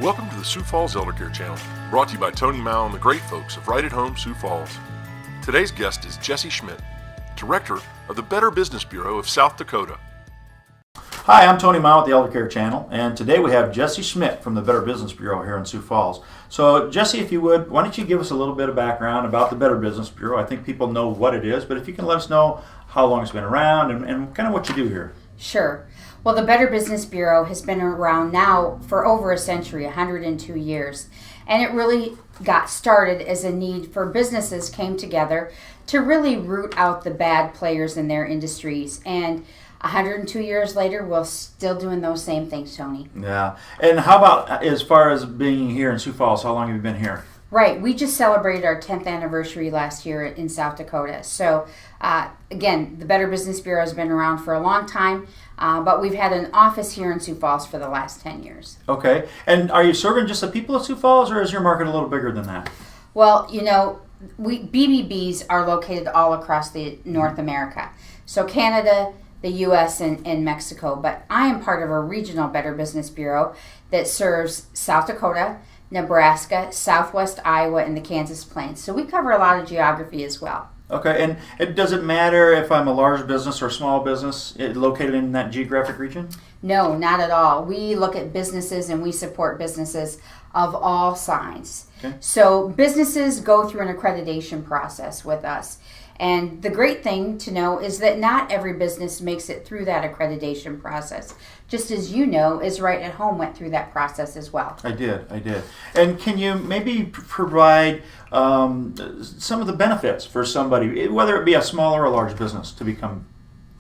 Welcome to the Sioux Falls Eldercare channel, brought to you by Tony Mao and the great folks of Right at Home Sioux Falls. Today's guest is Jesse Schmidt, Director of the Better Business Bureau of South Dakota. Hi, I'm Tony Mao with the Eldercare channel, and today we have Jesse Schmidt from the Better Business Bureau here in Sioux Falls. So, Jesse, if you would, why don't you give us a little bit of background about the Better Business Bureau? I think people know what it is, but if you can let us know how long it's been around and kind of what you do here. Sure. Well, the Better Business Bureau has been around now for over a century, 102 years. And it really got started as a need for businesses came together to really root out the bad players in their industries. And 102 years later, we're still doing those same things, Tony. Yeah. And how about as far as being here in Sioux Falls? How long have you been here? Right. We just celebrated our 10th anniversary last year in South Dakota. So, again, the Better Business Bureau has been around for a long time, but we've had an office here in Sioux Falls for the last 10 years. Okay. And are you serving just the people of Sioux Falls, or is your market a little bigger than that? Well, you know, BBBs are located all across North America. So Canada, the U.S., and Mexico. But I am part of a regional Better Business Bureau that serves South Dakota, Nebraska, Southwest Iowa, and the Kansas Plains. So we cover a lot of geography as well. Okay, and does it matter if I'm a large business or small business located in that geographic region? No, not at all. We look at businesses and we support businesses of all sizes. Okay. So businesses go through an accreditation process with us. And the great thing to know is that not every business makes it through that accreditation process. Just as you know, is Right at Home went through that process as well. I did. And can you maybe provide some of the benefits for somebody, whether it be a small or a large business, to become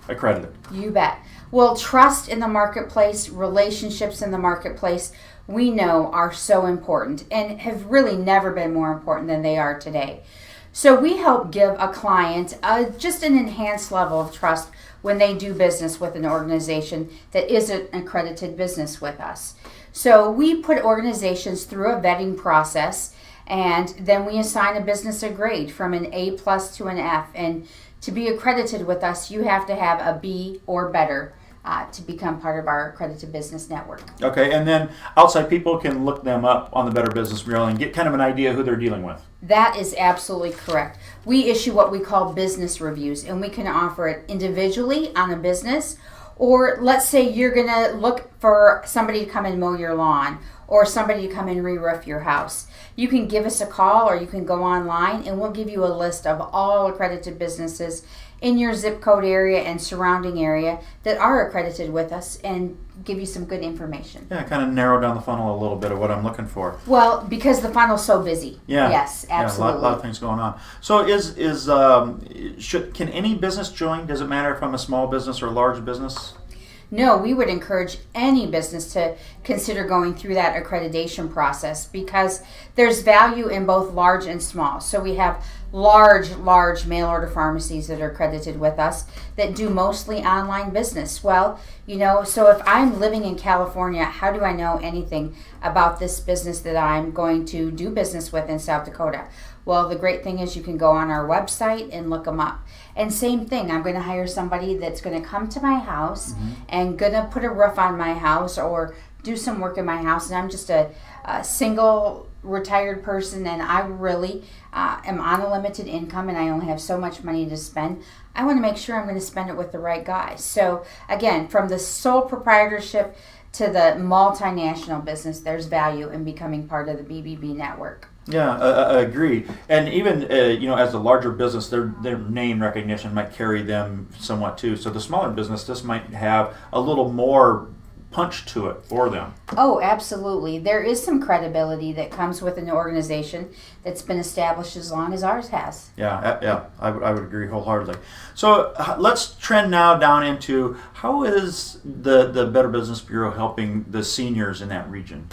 accredited? You bet. Well, trust in the marketplace, relationships in the marketplace, we know are so important and have really never been more important than they are today. So we help give a client just an enhanced level of trust when they do business with an organization that is an accredited business with us. So we put organizations through a vetting process, and then we assign a business a grade from an A+ to an F. And to be accredited with us, you have to have a B or better to become part of our accredited business network. Okay, and then outside people can look them up on the Better Business Bureau and get kind of an idea who they're dealing with. That is absolutely correct. We issue what we call business reviews, and we can offer it individually on a business, or let's say you're going to look for somebody to come and mow your lawn or somebody to come and re-roof your house. You can give us a call or you can go online and we'll give you a list of all accredited businesses in your zip code area and surrounding area that are accredited with us and give you some good information. Yeah, kind of narrow down the funnel a little bit of what I'm looking for. Well, because the funnel's so busy. Yeah. Yes, absolutely. Yeah, a lot of things going on. So can any business join? Does it matter if I'm a small business or a large business? No, we would encourage any business to consider going through that accreditation process because there's value in both large and small. So we have large mail order pharmacies that are accredited with us that do mostly online business. Well, you know, so if I'm living in California, how do I know anything about this business that I'm going to do business with in South Dakota? Well, the great thing is you can go on our website and look them up. And same thing, I'm going to hire somebody that's going to come to my house and going to put a roof on my house or do some work in my house. And I'm just a single retired person and I really am on a limited income and I only have so much money to spend. I want to make sure I'm going to spend it with the right guy. So again, from the sole proprietorship to the multinational business, there's value in becoming part of the BBB network. Yeah, I agree. And even as a larger business, their name recognition might carry them somewhat too. So the smaller business, this might have a little more punch to it for them. Oh, absolutely. There is some credibility that comes with an organization that's been established as long as ours has. Yeah, I would agree wholeheartedly. So let's trend now down into how is the Better Business Bureau helping the seniors in that region?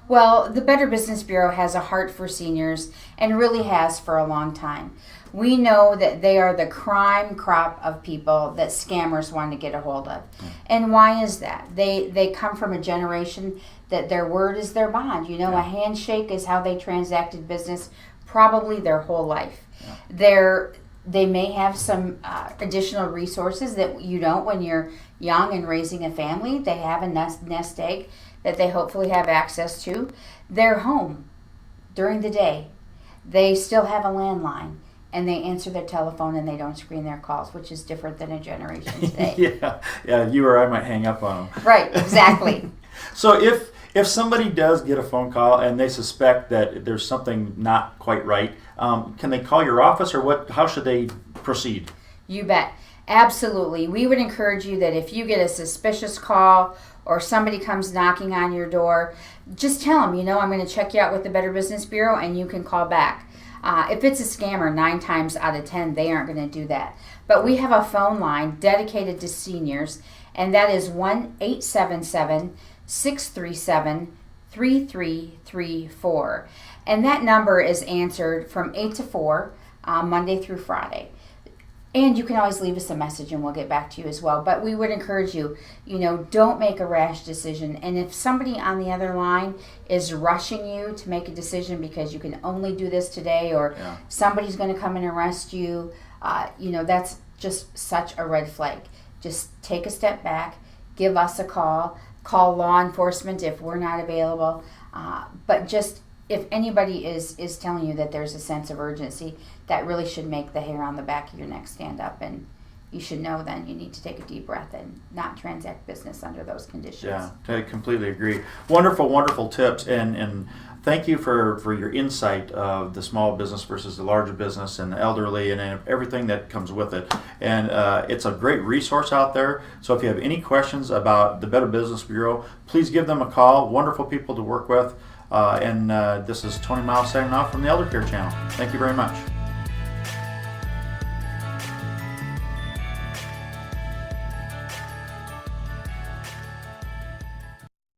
Well, the Better Business Bureau has a heart for seniors and really has for a long time. We know that they are the crime crop of people that scammers want to get a hold of. And why is that? They come from a generation that their word is their bond. You know, a handshake is how they transacted business probably their whole life. They may have some additional resources that you don't when you're young and raising a family. They have a nest egg that they hopefully have access to. They're home during the day. They still have a landline, and they answer their telephone and they don't screen their calls, which is different than a generation today. yeah, you or I might hang up on them. Right, exactly. So if somebody does get a phone call and they suspect that there's something not quite right, can they call your office, or what? How should they proceed? You bet. Absolutely. We would encourage you that if you get a suspicious call or somebody comes knocking on your door, just tell them, I'm going to check you out with the Better Business Bureau, and you can call back. If it's a scammer, 9 times out of 10, they aren't going to do that. But we have a phone line dedicated to seniors, and that is 1-877-637-3334. And that number is answered from 8 to 4, Monday through Friday. And you can always leave us a message and we'll get back to you as well. But we would encourage you, don't make a rash decision. And if somebody on the other line is rushing you to make a decision because you can only do this today, or somebody's going to come and arrest you, that's just such a red flag. Just take a step back, give us a call law enforcement if we're not available. But just if anybody is telling you that there's a sense of urgency, that really should make the hair on the back of your neck stand up, and you should know then you need to take a deep breath and not transact business under those conditions. Yeah, I completely agree. Wonderful, wonderful tips, and thank you for your insight of the small business versus the larger business and the elderly and everything that comes with it. And it's a great resource out there. So if you have any questions about the Better Business Bureau, please give them a call. Wonderful people to work with. And this is Tony Miles signing off from the Eldercare channel. Thank you very much.